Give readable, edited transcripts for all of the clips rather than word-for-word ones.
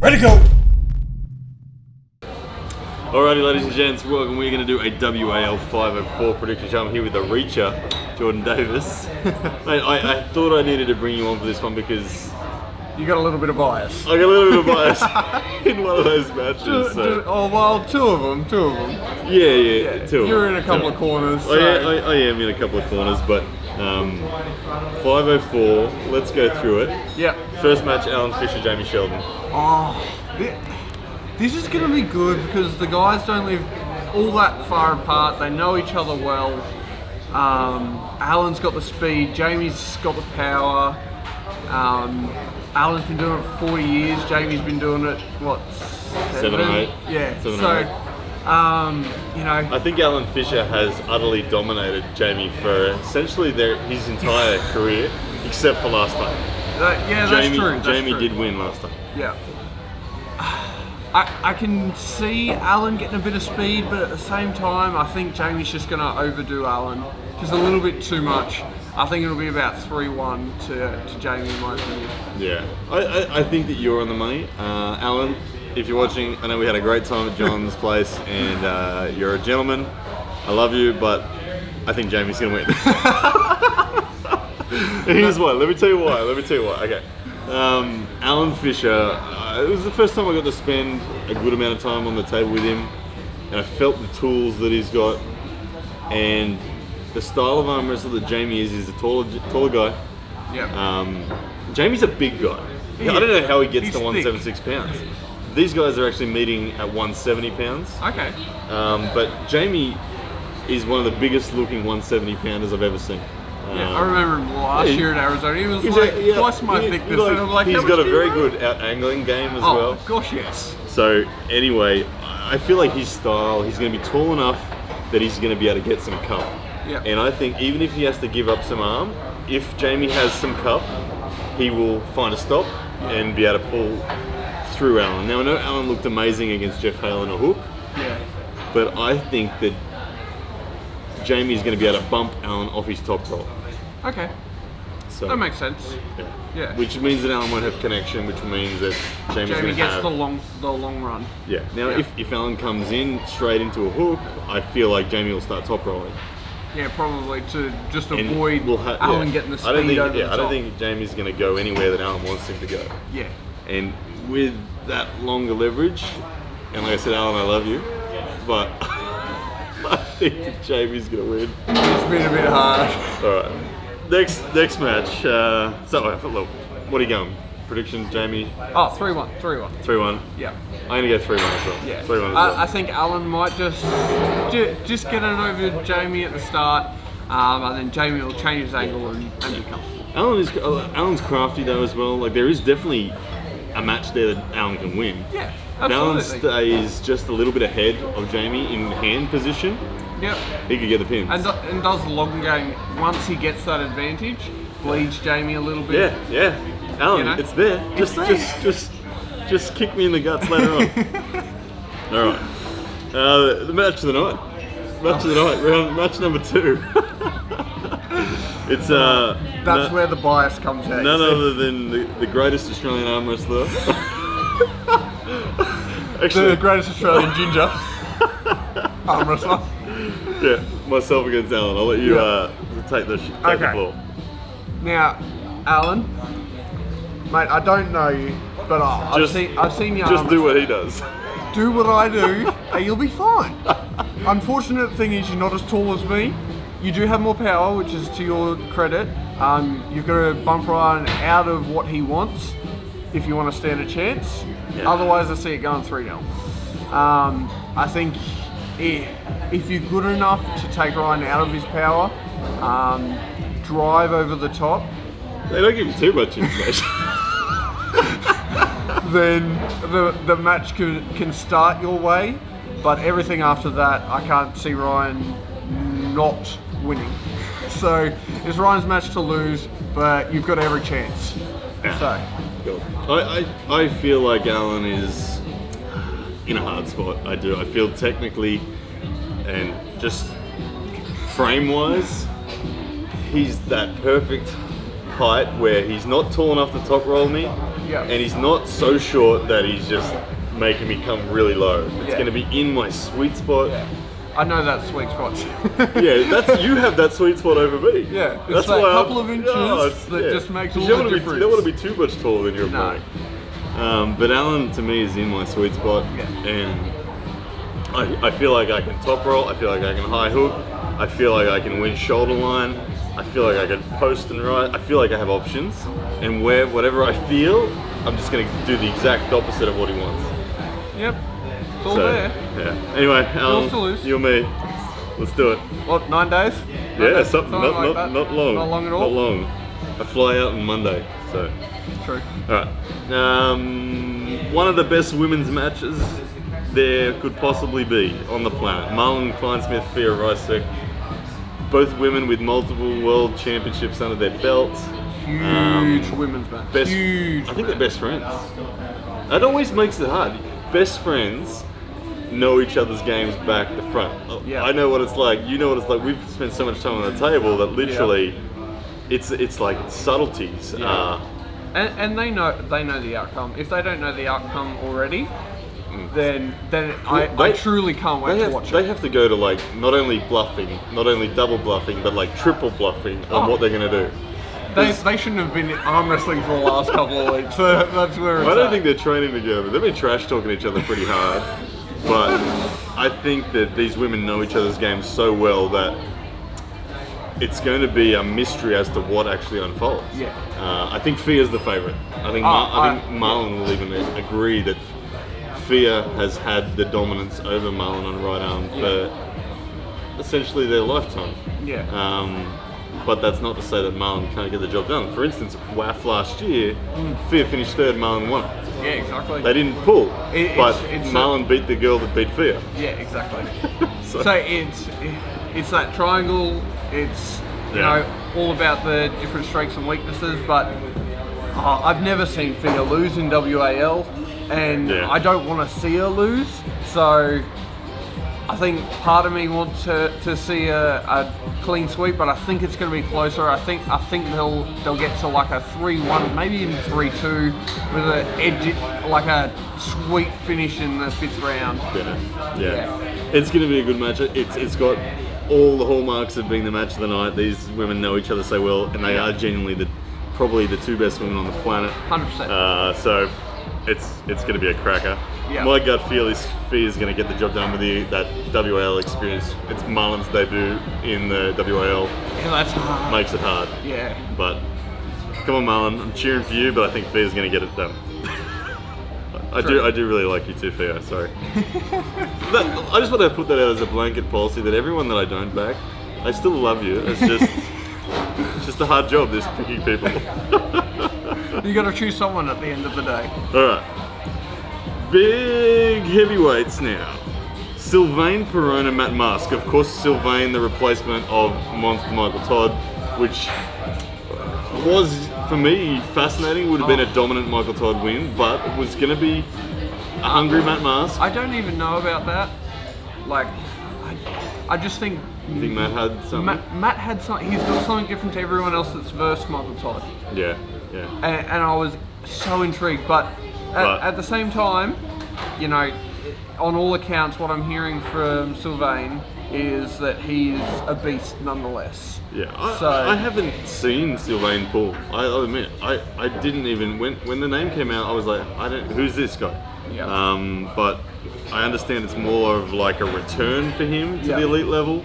Ready to go! Alrighty, ladies and gents, welcome. We're going to do a WAL 504 prediction show. I'm here with the Reacher, Jordan Davis. Mate, I thought I needed to bring you on for this one because You got a little bit of bias. I got a little bit of bias in one of those matches. Two of them. Yeah, two. You're in a couple of corners. So. I am in a couple of corners, but 504, let's go through it. Yeah. First match, Alan Fisher, Jamie Sheldon. This is going to be good because the guys don't live all that far apart. They know each other well. Alan's got the speed. Jamie's got the power. Alan's been doing it for 40 years. Jamie's been doing it, what, 7 or 8? Yeah. Seven or eight. I think Alan Fisher has utterly dominated Jamie for essentially his entire career, except for last time. That's true. Jamie did win last time. Yeah. I can see Alan getting a bit of speed, but at the same time, I think Jamie's just going to overdo Alan just a little bit too much. I think it'll be about 3-1 to Jamie, in my opinion. Yeah, I think that you're on the money. Alan, if you're watching, I know we had a great time at John's place, and you're a gentleman. I love you, but I think Jamie's going to win. Here's why. Let me tell you why. Okay. Alan Fisher, it was the first time I got to spend a good amount of time on the table with him, and I felt the tools that he's got, and the style of arm wrestler that Jamie is a taller guy. Yeah. Jamie's a big guy. I don't know how he gets He's to 176 pounds. These guys are actually meeting at 170 pounds. Okay. But Jamie is one of the biggest looking 170 pounders I've ever seen. Yeah, I remember him last year in Arizona. He was like twice my thickness. And I'm like, he's got a very good out-angling game as well. Oh, gosh, yes. So, anyway, I feel like his style, he's going to be tall enough that he's going to be able to get some cup. Yeah. And I think even if he has to give up some arm, if Jamie has some cup, he will find a stop and be able to pull through Alan. Now, I know Alan looked amazing against Jeff Hale in a hook. Yeah. But I think that Jamie's going to be able to bump Alan off his top roll. Okay. So, that makes sense. Yeah. Which means that Alan won't have connection, which means that Jamie gets have the long run. Yeah. Now, if Alan comes in straight into a hook, I feel like Jamie will start top rolling. Yeah, probably to just avoid Alan getting the speed over the top. I don't think Jamie's going to go anywhere that Alan wants him to go. Yeah. And with that longer leverage, and like I said, Alan, I love you, but I think that Jamie's going to win. It's been a bit hard. All right. Next match. Look, what are you going? Predictions, Jamie? Oh, 3-1. 3-1. Yeah. I'm going to go 3-1 as well. Yeah. 3-1 as well. I think Alan might just get it over Jamie at the start, and then Jamie will change his angle and be comfortable. Alan's crafty though as well. Like there is definitely a match there that Alan can win. Yeah, Alan absolutely. stays just a little bit ahead of Jamie in hand position. Yep. He could get the pins. And does the long game once he gets that advantage, bleeds Jamie a little bit. Yeah. Alan, it's there. Just kick me in the guts later on. All right. The match of the night. Match number 2. It's That's where the bias comes out. None other than the greatest Australian arm wrestler. Actually, the greatest Australian ginger arm wrestler. Yeah, myself against Alan. I'll let you take the floor. Now, Alan, mate, I don't know you, but I've seen your Just arm do what he does. Do what I do, and you'll be fine. Unfortunate thing is you're not as tall as me. You do have more power, which is to your credit. You've got to bump Ryan out of what he wants if you want to stand a chance. Yeah. Otherwise, I see it going 3-0. I think if you're good enough to take Ryan out of his power, drive over the top. They don't give you too much information. Then the match can start your way, but everything after that, I can't see Ryan not winning. So it's Ryan's match to lose, but you've got every chance. So I feel like Alan is in a hard spot. I do. I feel technically and just frame-wise, he's that perfect height where he's not tall enough to top roll me, Yeah. And he's not so short that he's just making me come really low. It's going to be in my sweet spot. Yeah. I know that sweet spot. Yeah, you have that sweet spot over me. Yeah, it's that's that why couple of inches that just makes all the difference. You don't want to be too much taller than your opponent. But Alan, to me, is in my sweet spot. Yeah. And I feel like I can top roll. I feel like I can high hook. I feel like I can win shoulder line. I feel like I can post and right. I feel like I have options. And whatever I feel, I'm just going to do the exact opposite of what he wants. Yep. It's all there. Yeah. Anyway, Alan, you and me, let's do it. What, 9 days? Yeah, something like that. not long. Not long at all? Not long. I fly out on Monday, so. True. Alright. One of the best women's matches there could possibly be on the planet. Marlon Kleinsmith, Fia Rysek. Both women with multiple world championships under their belt. Huge women's match. Huge. I think they're best friends. That always makes it hard. Best friends know each other's games back to front. Yeah. I know what it's like. You know what it's like. We've spent so much time on the table that literally, it's like subtleties. Yeah. And they know the outcome. If they don't know the outcome already, then I truly can't wait to watch it. They have to go to like not only bluffing, not only double bluffing, but like triple bluffing on what they're going to do. They shouldn't have been arm wrestling for the last couple of weeks. So that's where it's I don't think they're training together. They've been trash talking each other pretty hard. But I think that these women know each other's games so well that it's going to be a mystery as to what actually unfolds. Yeah. I think Fia's the favourite. I think Marlon will even agree that Fia has had the dominance over Marlon on right arm for essentially their lifetime. Yeah. But that's not to say that Marlon can't get the job done. For instance, WAF last year, Fia finished third, Marlon won. Yeah, exactly. They didn't pull, but it's Marlon beat the girl that beat Fia. Yeah, exactly. so it's that triangle. It's you know all about the different strengths and weaknesses. But I've never seen Fia lose in WAL, and I don't want to see her lose. So I think part of me wants to see a clean sweep, but I think it's going to be closer. I think they'll get to like a 3-1, maybe even 3-2, with an edge, like a sweet finish in the 5th round. Yeah. It's going to be a good match. It's got all the hallmarks of being the match of the night. These women know each other so well, and they are genuinely probably the two best women on the planet. 100%. So it's going to be a cracker. Yeah. My gut feel is Fia's going to get the job done with that WAL experience. It's Marlon's debut in the WAL. Yeah, that's hard. Makes it hard. Yeah. But come on, Marlon. I'm cheering for you, but I think Fia's going to get it done. I do really like you too, Fia. Sorry. I just want to put that out as a blanket policy that everyone that I don't back, I still love you. It's just a hard job, this picking people. You got to choose someone at the end of the day. All right. Big heavyweights now. Sylvain Perona, Matt Mask. Of course, Sylvain, the replacement of Monster Michael Todd, which was, for me, fascinating. Would have been a dominant Michael Todd win, but it was going to be a hungry Matt Mask. I don't even know about that. Like, I just think... You think Matt had something? Matt had something. He's got something different to everyone else that's versed Michael Todd. Yeah. And I was so intrigued, but at the same time, you know, on all accounts, what I'm hearing from Sylvain is that he's a beast nonetheless. Yeah, I haven't seen Sylvain pull. I'll admit, I didn't even when the name came out. I was like, who's this guy? Yeah. But I understand it's more of like a return for him to the elite level.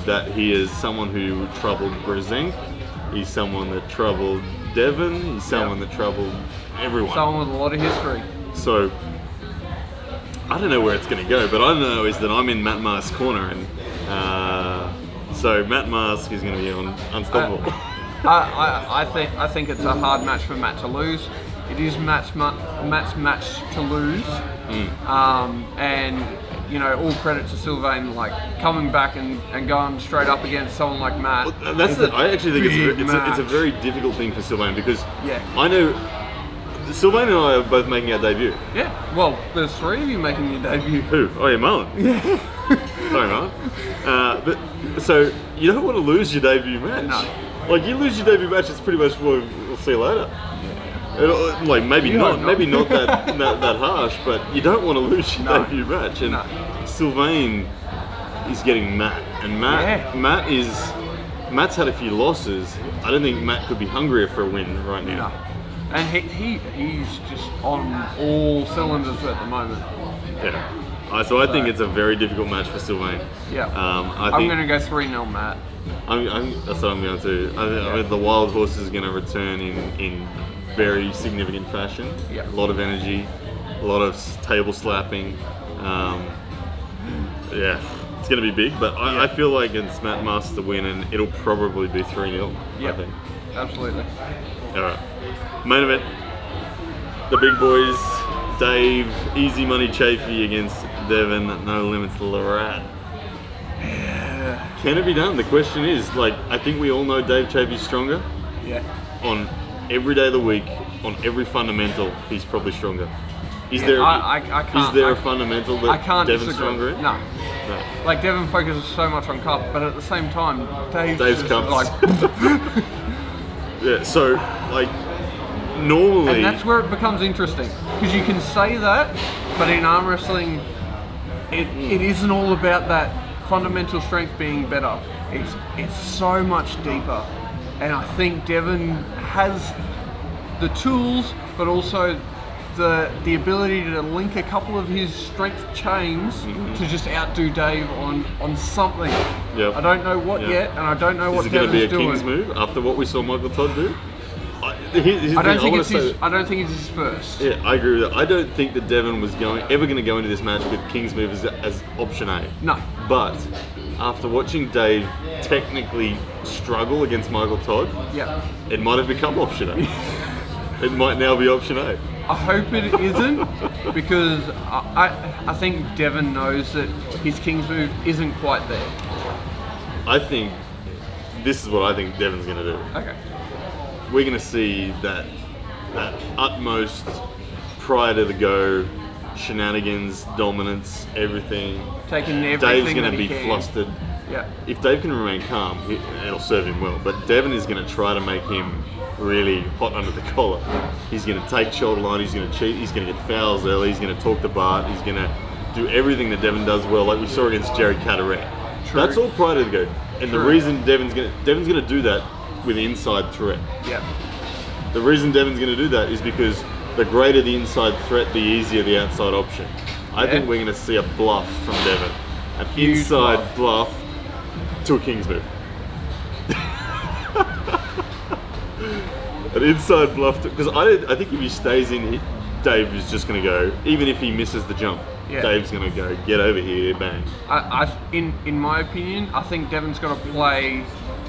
That he is someone who troubled Brzezinski. He's someone that troubled Devin. He's someone that troubled everyone. Someone with a lot of history. So I don't know where it's going to go, but I know is that I'm in Matt Mask's corner, and so Matt Mask is going to be unstoppable. I think it's a hard match for Matt to lose. It is Matt's match to lose, and you know, all credit to Sylvain, like coming back and going straight up against someone like Matt. Well, I actually think it's a very difficult thing for Sylvain because I know Sylvain and I are both making our debut. Yeah, well, there's 3 of you making your debut. Who? Oh yeah, Marlon. Yeah. Sorry, Marlon. But so you don't want to lose your debut match. No. Like you lose your debut match, it's pretty much we'll see you later. Like maybe You not, hope not. maybe not that harsh, but you don't want to lose your No. debut match. And No. Sylvain is getting Matt, and Matt's had a few losses. I don't think Matt could be hungrier for a win right now. No. And he's just on all cylinders at the moment. Yeah. So I think it's a very difficult match for Sylvain. Yeah. I'm going to go 3-0 Matt. That's what I'm going to. I mean, the Wild Horse is going to return in very significant fashion. Yeah. A lot of energy, a lot of table slapping. Yeah, it's going to be big, but I feel like it's Matt Masters to win, and it'll probably be 3-0. Yeah. I think. Absolutely. All right. Main event. The big boys. Dave, easy money Chafee against Devin, no limits Lorette. Yeah. Can it be done? The question is, I think we all know Dave Chaffee's stronger. Yeah. On every day of the week, on every fundamental, he's probably stronger. Is there I can't. Is there a fundamental that I can't Devin's disagree. stronger in? No. No. Like Devon focuses so much on cup, but at the same time, Dave's just cups. Yeah, so, normally... And that's where it becomes interesting. Because you can say that, but in arm wrestling, it isn't all about that fundamental strength being better. It's so much deeper. And I think Devon has the tools, but also the ability to link a couple of his strength chains to just outdo Dave on something. Yep. I don't know what yet, and I don't know what Is it going to be a Devon's King's doing. move after what we saw Michael Todd do? I don't think it's his first. Yeah, I agree with that. I don't think that Devon was ever going to go into this match with King's move as option A. No. But after watching Dave technically struggle against Michael Todd, Yeah. it might have become option A. It might now be option A. I hope it isn't, because I think Devon knows that his King's move isn't quite there. I think this is what I think Devon's going to do. Okay. We're going to see that utmost prior to the go shenanigans, dominance, everything. Taking everything Dave's going that to he be can. flustered. Yeah. If Dave can remain calm, it'll serve him well. But Devon is going to try to make him really hot under the collar. He's going to take shoulder line, he's going to cheat, he's going to get fouls early, he's going to talk to Bart, he's going to do everything that Devon does well, like we saw against Jerry Cataret. True. That's all prior to the go. And True. the reason Devon's going to do that with inside threat. Yeah. The reason Devon's going to do that is because the greater the inside threat, the easier the outside option. I think we're going to see a bluff from Devon. An Huge inside bluff to a King's move. An inside bluff, because I think if he stays in, Dave is just going to go. Even if he misses the jump, Dave's going to go, get over here, bang. In my opinion, I think Devon's got to play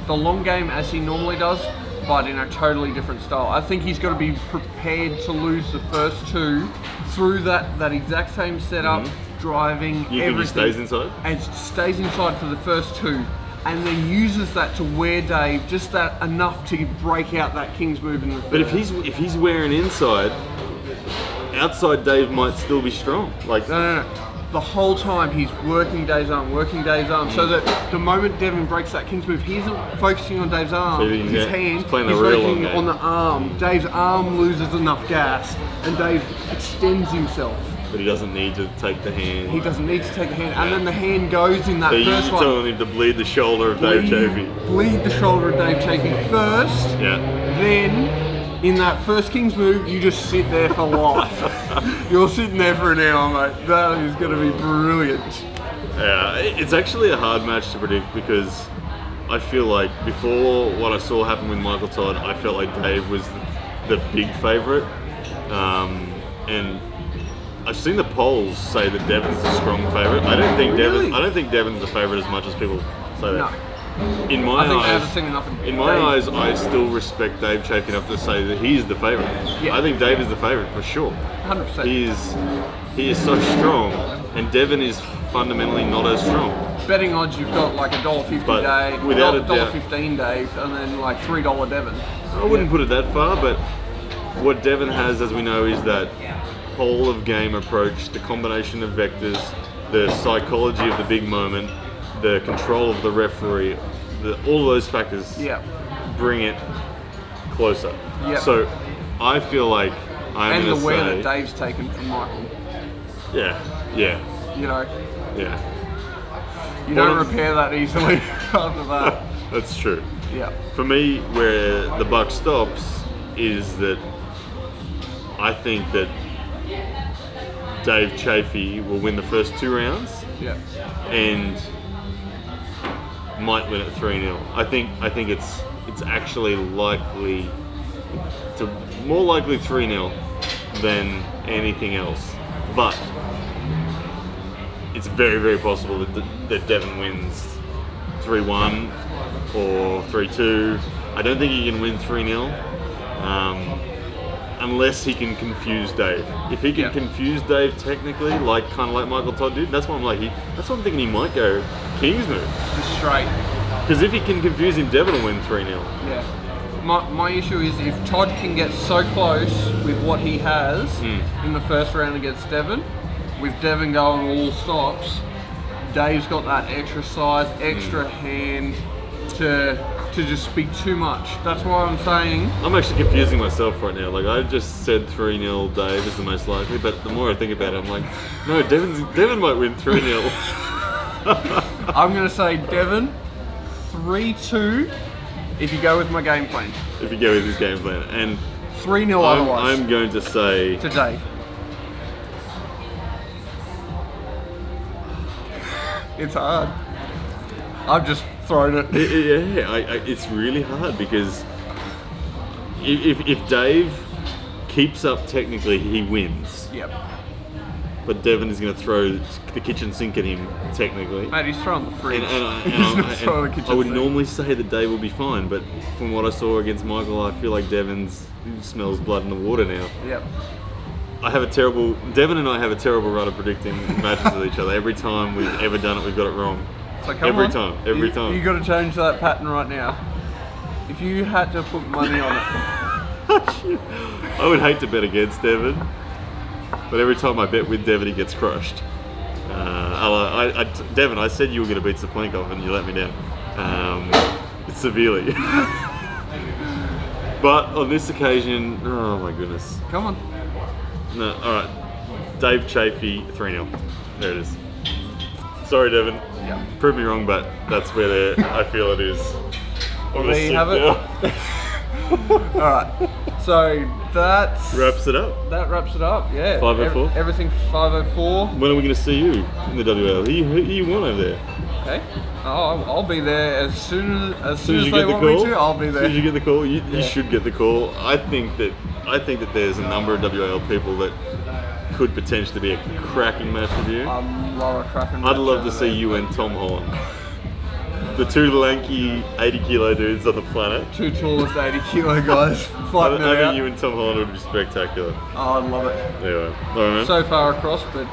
the long game as he normally does, but in a totally different style. I think he's got to be prepared to lose the first two through that exact same setup, driving You everything. think he stays inside? And stays inside for the first two, and then uses that to wear Dave just that enough to break out that King's move in the third. But if he's wearing inside, outside Dave might still be strong. No. The whole time he's working Dave's arm, so that the moment Devon breaks that King's move, he isn't focusing on Dave's arm, So his hand, he's playing the he's real focusing long game. on the arm. Dave's arm loses enough gas, and Dave extends himself. But he doesn't need to take the hand. He doesn't need to take the hand, and then the hand goes in that So you're first one. telling him to bleed the shoulder of Dave Chafee. Bleed the shoulder of Dave Chafee first, Yeah. then in that first King's move, you just sit there for life. You're sitting there for an hour, mate. That is going to be brilliant. Yeah, it's actually a hard match to predict because I feel like before what I saw happen with Michael Todd, I felt like Dave was the big favourite. And I've seen the polls say that Devon's the strong favourite. I don't think Really? I don't think Devon's the favourite as much as people say that. No. In my I think I eyes, haven't seen enough of in my Dave. eyes, I still respect Dave Chafee enough to say that he's the favourite. Yeah. I think Dave is the favourite for sure. 100%. He is so strong, and Devon is fundamentally not as strong. Betting odds, you've got like $1.50 But Dave, without a doubt- $1.15 Dave, and then like $3 Devon. I wouldn't put it that far, but what Devon has, as we know, is that whole of game approach, the combination of vectors, the psychology of the big moment, the control of the referee, all those factors Yeah. bring it closer. Yeah. So I feel like I'm and going the to wear say... that Dave's taken from Michael. Yeah. You know, Yeah. you don't repair that easily after that. That's true. Yeah. For me, where the buck stops is that I think that Dave Chafee will win the first 2 rounds Yeah. and might win it 3-0. I think it's actually likely to more likely 3-0 than anything else. But it's very, very possible that Devin wins 3-1 or 3-2. I don't think he can win 3-0 unless he can confuse Dave. If he can confuse Dave technically, kind of like Michael Todd did, that's why I'm thinking he might go King's move. Just straight. Because if he can confuse him, Devin will win 3-0. Yeah. My issue is if Todd can get so close with what he has in the first round against Devin, with Devin going all stops, Dave's got that extra size, extra hand to just be too much. That's why I'm saying... I'm actually confusing myself right now. Like, I just said 3-0 Dave is the most likely, but the more I think about it, I'm like, no, Devin might win 3-0. I'm going to say Devin 3-2 if you go with my game plan. If you go with his game plan. And 3-0 otherwise. I'm going to say... To Dave. It's hard. I've just thrown it. It's really hard because if Dave keeps up technically, he wins. Yep. But Devin is going to throw the kitchen sink at him technically. Mate, he's throwing the fridge. I would normally say that Dave will be fine, but from what I saw against Michael, I feel like Devin smells blood in the water now. Yep. Devin and I have a terrible run of predicting matches with each other. Every time we've ever done it, we've got it wrong. So Every time. You got to change that pattern right now. If you had to put money on it. I would hate to bet against Devin, but every time I bet with Devin, he gets crushed. Devin, I said you were going to beat Saplankov and you let me down. Severely. But on this occasion, oh my goodness. Come on. No, alright. Dave Chafee, 3-0. There it is. Sorry, Devin. Yeah. Prove me wrong, but that's where I feel it is. Well, there you have it. Alright. So that wraps it up. That wraps it up, yeah. 504. Everything 504. When are we going to see you in the WAL? Who you want over there? Okay. Oh, I'll be there as soon as you they get the want call. me to. I'll be there. As soon as you get the call, you should get the call. I think that there's a number of WAL people that could potentially be a cracking match with you. I love a cracking match. I'd love to see you and Tom Holland. The 2 lanky 80-kilo dudes on the planet. 2 tallest 80-kilo guys fighting it I out. think you and Tom Holland would be spectacular. Oh, I'd love it. Anyway, all right, man. So far across, but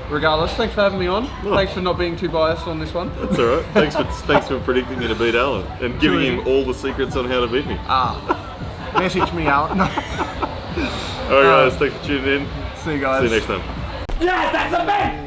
regardless, thanks for having me on. Oh. Thanks for not being too biased on this one. That's all right. Thanks for predicting me to beat Alan and giving him all the secrets on how to beat me. Message me out. All right, guys. Thanks for tuning in. See you guys. See you next time. Yes, that's a bet!